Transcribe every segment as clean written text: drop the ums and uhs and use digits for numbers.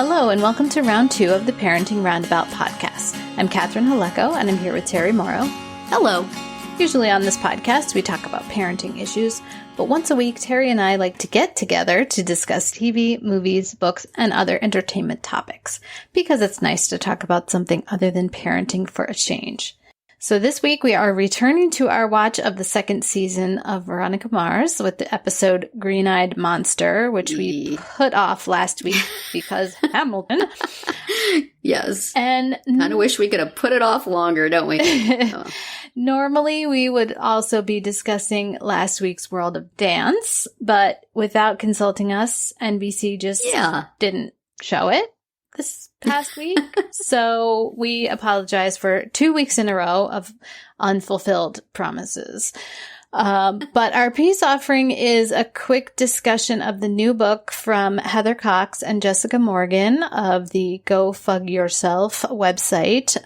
Hello, and welcome to round 2 of the Parenting Roundabout podcast. I'm Catherine Haleko, and I'm here with Terry Morrow. Hello. Usually on this podcast, we talk about parenting issues, but once a week, Terry and I like to get together to discuss TV, movies, books, and other entertainment topics, because it's nice to talk about something other than parenting for a change. So this week, we are returning to our watch of the second season of Veronica Mars with the episode Green-Eyed Monster, which we put off last week because Hamilton. Yes. And kind of wish we could have put it off longer, don't we? Oh. Normally, we would also be discussing last week's World of Dance, but without consulting us, NBC just didn't show it this past week. So we apologize for 2 weeks in a row of unfulfilled promises. But our peace offering is a quick discussion of the new book from Heather Cox and Jessica Morgan of the Go Fug Yourself website.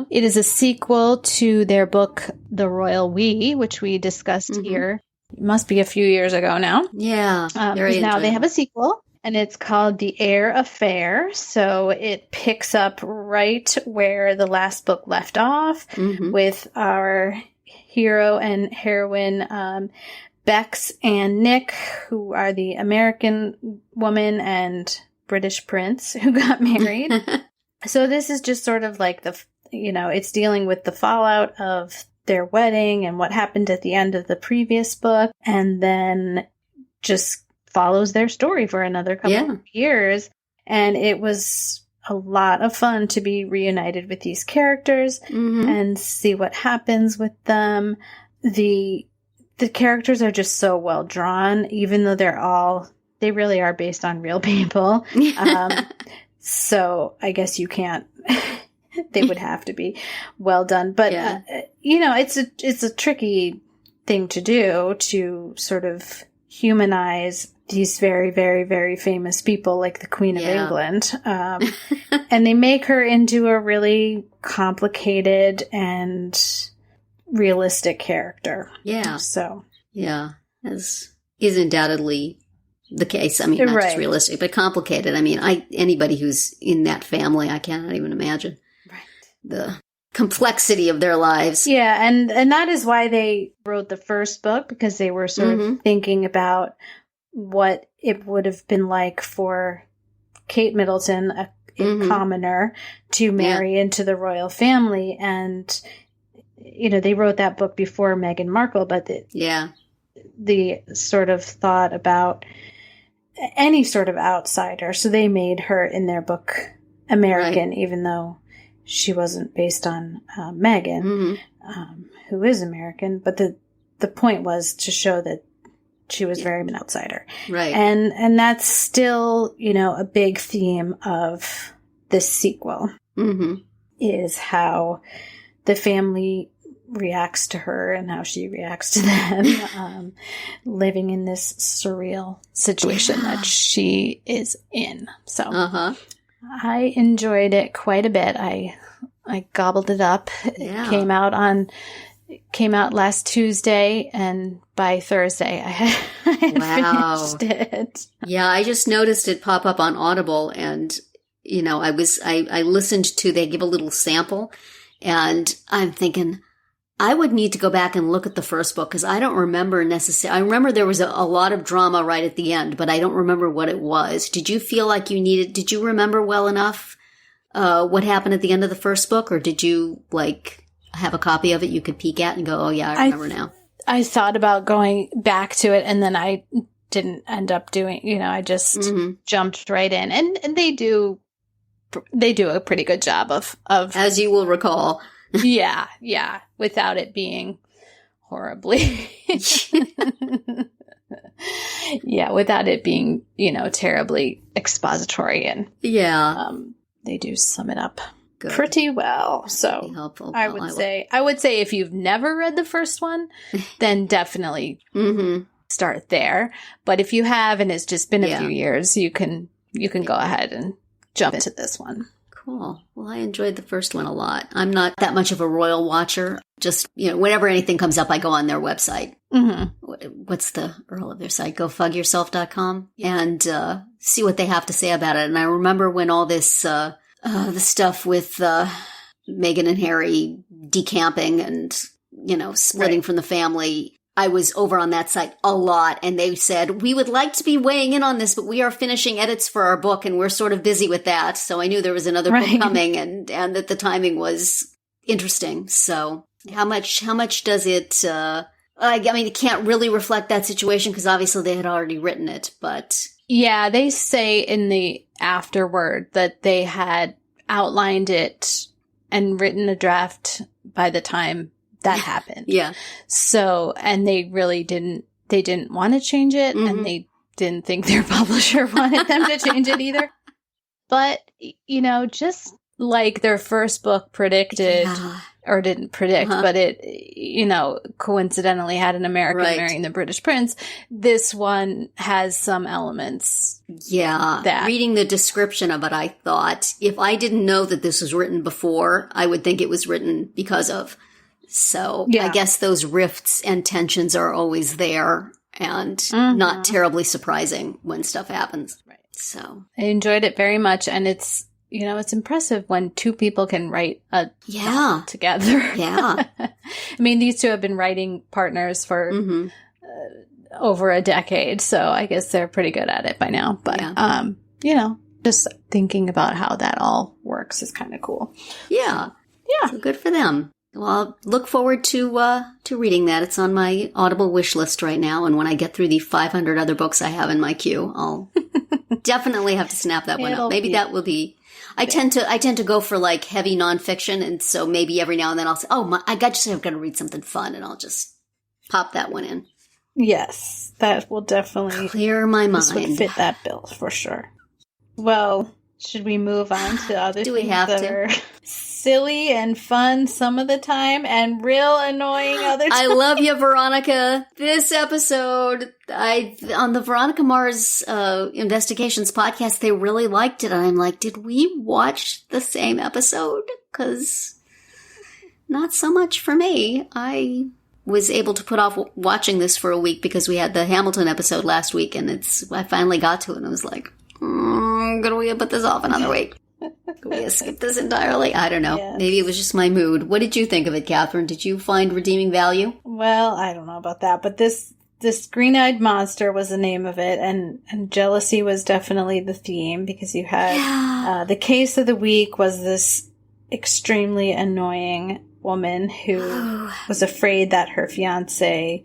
It is a sequel to their book, The Royal We, which we discussed here. It must be a few years ago now. Yeah. Because now they have a sequel. And it's called The Heir Affair. So it picks up right where the last book left off with our hero and heroine, Bex and Nick, who are the American woman and British prince who got married. So this is just sort of like it's dealing with the fallout of their wedding and what happened at the end of the previous book. And then just follows their story for another couple of years. And it was a lot of fun to be reunited with these characters and see what happens with them. The characters are just so well drawn, even though they really are based on real people. So I guess you can't, they would have to be well done. But, it's a tricky thing to do, to sort of humanize these very, very, very famous people like the Queen of England. And they make her into a really complicated and realistic character. Yeah. So. Yeah. As is undoubtedly the case. I mean, not just realistic, but complicated. I mean, anybody who's in that family, I cannot even imagine the complexity of their lives. Yeah. And that is why they wrote the first book, because they were sort of thinking about what it would have been like for Kate Middleton, a commoner, to marry into the royal family. And, they wrote that book before Meghan Markle, but the sort of thought about any sort of outsider. So they made her in their book American, even though she wasn't based on Meghan, who is American. But the point was to show that she was very an outsider. Right. And that's still, a big theme of this sequel, is how the family reacts to her and how she reacts to them, living in this surreal situation that she is in. So I enjoyed it quite a bit. I gobbled it up. It came out last Tuesday, and by Thursday I had finished it. Yeah, I just noticed it pop up on Audible, and I listened to, they give a little sample, and I'm thinking I would need to go back and look at the first book, because I don't remember necessarily. I remember there was a lot of drama right at the end, but I don't remember what it was. Did you feel like did you remember well enough what happened at the end of the first book, or did you have a copy of it you could peek at and go, oh yeah, I remember now? I thought about going back to it, and then I didn't end up doing, I just jumped right in. And they do a pretty good job of as you will recall. Yeah. Without it being horribly. Without it being, terribly expository, and they do sum it up pretty well. So helpful. I would say if you've never read the first one, then definitely start there. But if you have, and it's just been a few years, you can go ahead and jump into this one. Cool. Well, I enjoyed the first one a lot. I'm not that much of a royal watcher. Just, whenever anything comes up, I go on their website. What's the URL of their site? GoFugYourself.com. And see what they have to say about it. And I remember when all this, the stuff with Meghan and Harry decamping and, splitting from the family, I was over on that site a lot, and they said, we would like to be weighing in on this, but we are finishing edits for our book, and we're sort of busy with that. So I knew there was another book coming, and that the timing was interesting. So how much does it, it can't really reflect that situation because obviously they had already written it, but... Yeah, they say in the afterword that they had outlined it and written a draft by the time that happened. Yeah. So, and they really didn't want to change it, and they didn't think their publisher wanted them to change it either. But, just like their first book predicted, or didn't predict, but it, coincidentally had an American marrying the British prince, this one has some elements. Yeah. That. Reading the description of it, I thought, if I didn't know that this was written before, I would think it was written because of. So I guess those rifts and tensions are always there and not terribly surprising when stuff happens. Right. So I enjoyed it very much, and it's impressive when two people can write a novel together. Yeah. I mean, these two have been writing partners for over a decade, so I guess they're pretty good at it by now. But, just thinking about how that all works is kind of cool. Yeah. Yeah. So good for them. Well, I'll look forward to reading that. It's on my Audible wish list right now, and when I get through the 500 other books I have in my queue, I'll definitely have to snap that one up. Maybe that will be... I tend to go for like heavy nonfiction, and so maybe every now and then I'll say, I've got to read something fun, and I'll just pop that one in. Yes, that will definitely clear my mind. This would fit that bill for sure. Well, should we move on to other Do things we have that to? are silly and fun some of the time and real annoying other times? I love you, Veronica. This episode, on the Veronica Mars Investigations podcast, they really liked it. And I'm like, did we watch the same episode? Because not so much for me. I was able to put off watching this for a week because we had the Hamilton episode last week, and I finally got to it, and I was like, could we put this off another week? Could we skip this entirely? I don't know. Yes. Maybe it was just my mood. What did you think of it, Catherine? Did you find redeeming value? Well, I don't know about that, but this green-eyed monster was the name of it, and jealousy was definitely the theme, because you had the case of the week was this extremely annoying woman who was afraid that her fiance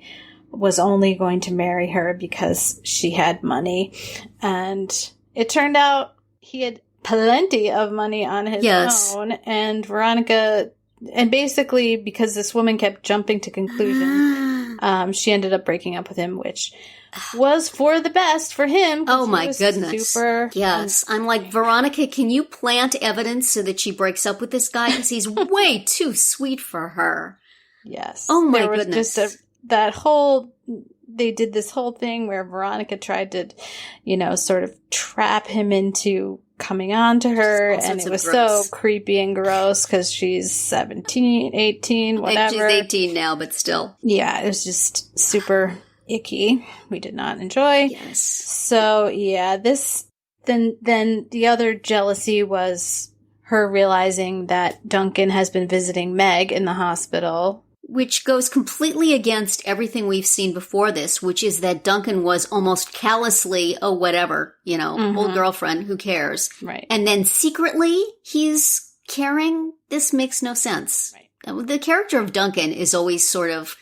was only going to marry her because she had money, and it turned out he had plenty of money on his own, and Veronica, and basically because this woman kept jumping to conclusions, she ended up breaking up with him, which was for the best for him. Oh my goodness. Yes. I'm like, Veronica, can you plant evidence so that she breaks up with this guy? Because he's way too sweet for her. Yes. Oh my goodness. They did this whole thing where Veronica tried to, sort of trap him into coming on to her, and it was so creepy and gross because she's 17, 18, whatever. I think she's 18 now, but still. Yeah, it was just super icky. We did not enjoy. Yes. So, yeah, then the other jealousy was her realizing that Duncan has been visiting Meg in the hospital. Which goes completely against everything we've seen before this, which is that Duncan was almost callously, whatever, old girlfriend, who cares? Right. And then secretly, he's caring. This makes no sense. Right. The character of Duncan is always sort of,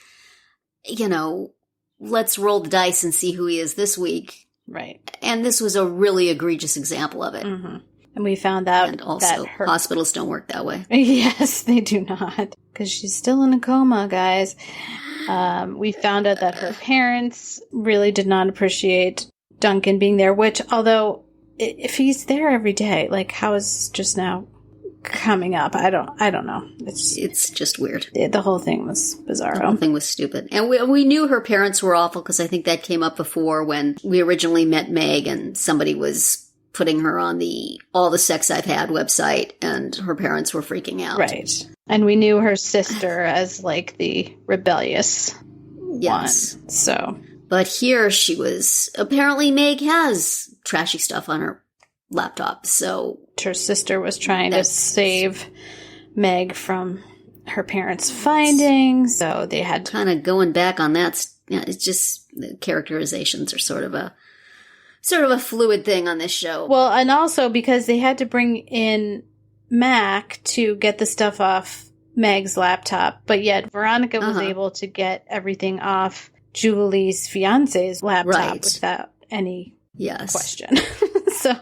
let's roll the dice and see who he is this week. Right. And this was a really egregious example of it. Mm-hmm. And we found out and also, that hospitals don't work that way. Yes, they do not. Because she's still in a coma, guys. We found out that her parents really did not appreciate Duncan being there, which, although, if he's there every day, like, how is just now coming up? I don't know. It's just weird. The whole thing was bizarre. The whole thing was stupid. And we knew her parents were awful, because I think that came up before when we originally met Meg, and somebody was putting her on the All the Sex I've Had website, and her parents were freaking out. Right. And we knew her sister as, like, the rebellious one. So. But here she was, apparently Meg has trashy stuff on her laptop, so. Her sister was trying to save Meg from her parents' findings, so they had to. Kind of going back on that, it's just, the characterizations are sort of a fluid thing on this show. Well, and also because they had to bring in Mac to get the stuff off Meg's laptop, but yet Veronica was able to get everything off Julie's fiance's laptop without any question. So,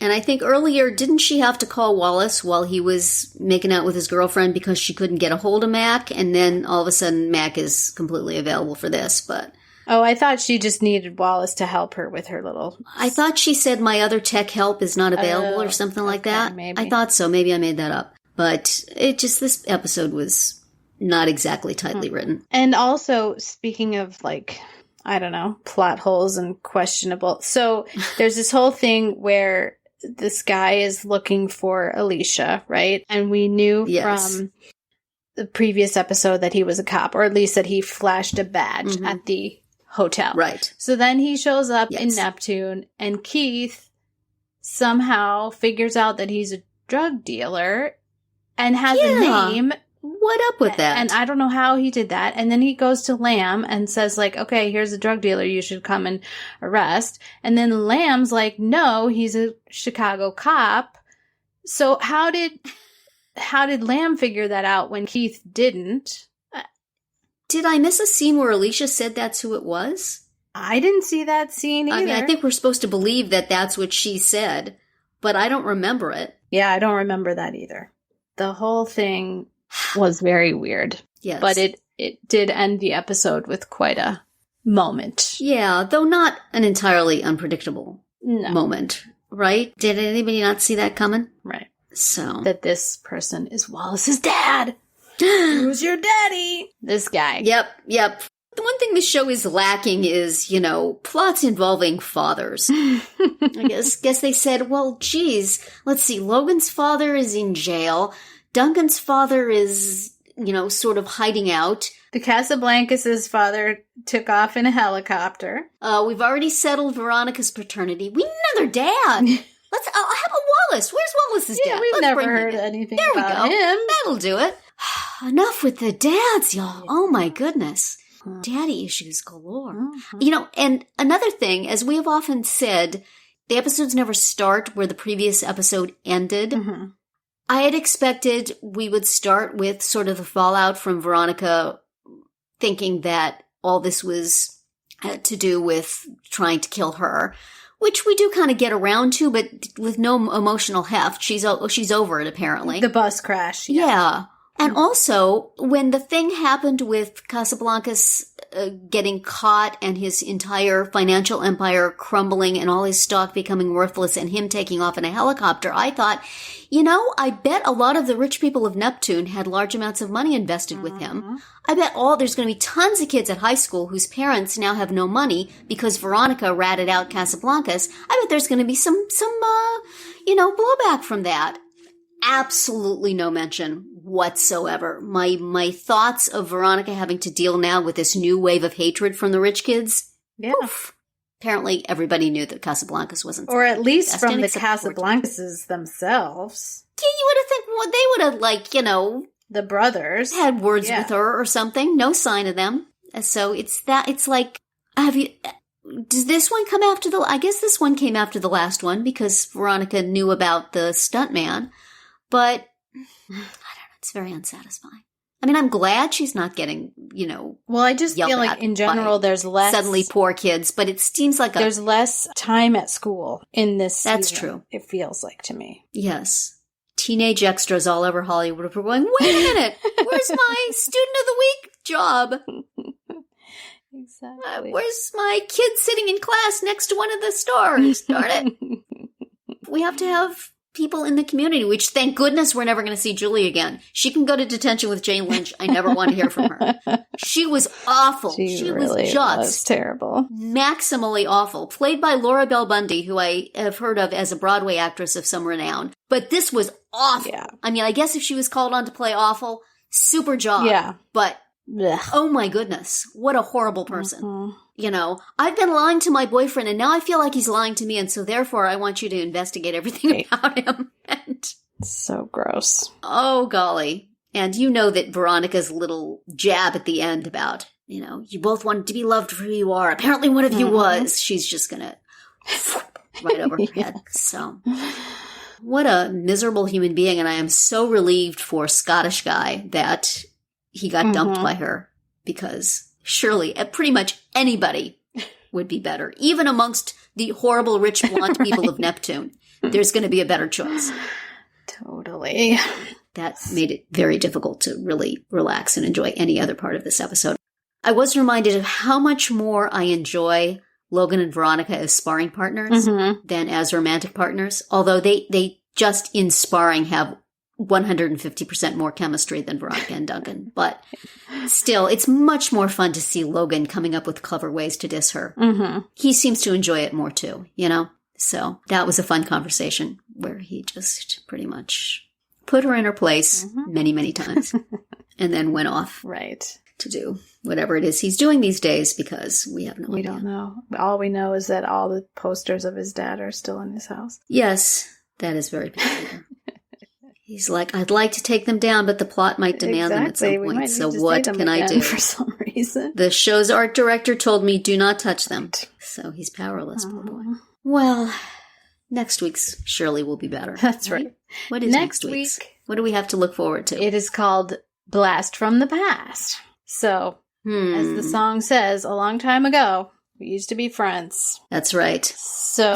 and I think earlier, didn't she have to call Wallace while he was making out with his girlfriend because she couldn't get a hold of Mac? And then all of a sudden Mac is completely available for this, but. Oh, I thought she just needed Wallace to help her with her little. I thought she said my other tech help is not available or something like that. Maybe. I thought so. Maybe I made that up. But this episode was not exactly tightly written. And also, speaking of, like, I don't know, plot holes and questionable. So there's this whole thing where this guy is looking for Alicia, right? And we knew from the previous episode that he was a cop, or at least that he flashed a badge at the hotel. Right. So then he shows up in Neptune, and Keith somehow figures out that he's a drug dealer and has a name. What up with that? And I don't know how he did that. And then he goes to Lamb and says, like, okay, here's a drug dealer you should come and arrest. And then Lamb's like, no, he's a Chicago cop. So how did Lamb figure that out when Keith didn't? Did I miss a scene where Alicia said that's who it was? I didn't see that scene either. I mean, I think we're supposed to believe that that's what she said, but I don't remember it. Yeah, I don't remember that either. The whole thing was very weird. Yes. But it did end the episode with quite a moment. Yeah, though not an entirely unpredictable moment, right? Did anybody not see that coming? Right. So. That this person is Wallace's dad. Who's your daddy? This guy. Yep. The one thing the show is lacking is, plots involving fathers. I guess they said, well, geez, let's see, Logan's father is in jail. Duncan's father is, sort of hiding out. The Casablancas' father took off in a helicopter. We've already settled Veronica's paternity. We need another dad. How about Wallace? Where's Wallace's dad? We've never heard anything about him. That'll do it. Enough with the dads, y'all. Oh my goodness. Daddy issues galore. And another thing, as we have often said, the episodes never start where the previous episode ended. I had expected we would start with sort of the fallout from Veronica thinking that all this was to do with trying to kill her, which we do kind of get around to, but with no emotional heft. She's over it, apparently. The bus crash. Yeah. And also, when the thing happened with Casablancas getting caught and his entire financial empire crumbling and all his stock becoming worthless and him taking off in a helicopter, I thought, I bet a lot of the rich people of Neptune had large amounts of money invested with him. I bet there's going to be tons of kids at high school whose parents now have no money because Veronica ratted out Casablancas. I bet there's going to be some blowback from that. Absolutely no mention whatsoever. My thoughts of Veronica having to deal now with this new wave of hatred from the rich kids. Yeah. Oof. Apparently everybody knew that Casablancas wasn't. Or at least from the Casablancas themselves. Yeah, you would have think they would have the brothers had words with her or something. No sign of them. So it's like, does this one come after I guess this one came after the last one because Veronica knew about the stuntman. But, I don't know, it's very unsatisfying. I mean, I'm glad she's not getting, Well, I just feel like in general there's less. Suddenly poor kids, but it seems like there's less time at school in this That's season, true. It feels like to me. Yes. Teenage extras all over Hollywood are going, wait a minute, where's my student of the week job? Exactly. Where's my kid sitting in class next to one of the stars? Darn it. We have to have people in the community, which thank goodness we're never going to see Julie again. She can go to detention with Jane Lynch. I never want to hear from her. She was awful. She really was just was terrible. Maximally awful. Played by Laura Bell Bundy, who I have heard of as a Broadway actress of some renown. But this was awful. Yeah. I mean, I guess if she was called on to play awful, super job. Yeah. But Ugh. Oh my goodness. What a horrible person. You know, I've been lying to my boyfriend and now I feel like he's lying to me. And so therefore I want you to investigate everything about him. And so gross. Oh, golly. And you know that Veronica's little jab at the end about, you know, you both wanted to be loved for who you are. Apparently one of you was. She's just going to right over her head. So what a miserable human being. And I am so relieved for Scottish guy that he got dumped by her, because surely pretty much anybody would be better. Even amongst the horrible rich blonde people of Neptune, there's going to be a better choice. Totally. That made it very difficult to really relax and enjoy any other part of this episode. I was reminded of how much more I enjoy Logan and Veronica as sparring partners than as romantic partners, although they just in sparring have 150% more chemistry than Veronica and Duncan. But still, it's much more fun to see Logan coming up with clever ways to diss her. He seems to enjoy it more too, you know? So that was a fun conversation where he just pretty much put her in her place many, many times and then went off to do whatever it is he's doing these days, because we have no idea. We don't know. All we know is that all the posters of his dad are still in his house. Yes, that is very peculiar. He's like, I'd like to take them down, but the plot might demand them at some point. So what can I do? For some reason. The show's art director told me, do not touch them. So he's powerless, poor boy. Well, next week's surely will be better. That's right. What is next week's? What do we have to look forward to? It is called Blast from the Past. So, as the song says, a long time ago, we used to be friends. That's right. So,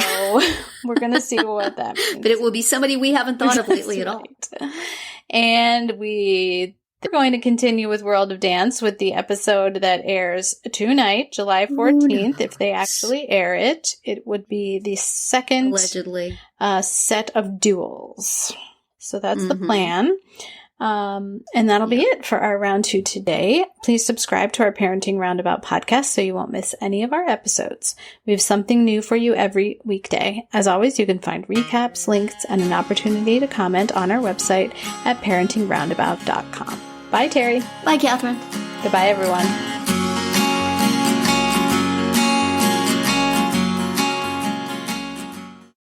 we're going to see what that means. But it will be somebody we haven't thought of lately at all. And they're going to continue with World of Dance with the episode that airs tonight, July 14th. If they actually air it, it would be the second allegedly set of duels. So that's the plan. And that'll be it for our round 2 today. Please subscribe to our Parenting Roundabout podcast so you won't miss any of our episodes. We have something new for you every weekday. As always, you can find recaps, links, and an opportunity to comment on our website at parentingroundabout.com. Bye, Terry. Bye, Catherine. Goodbye, everyone.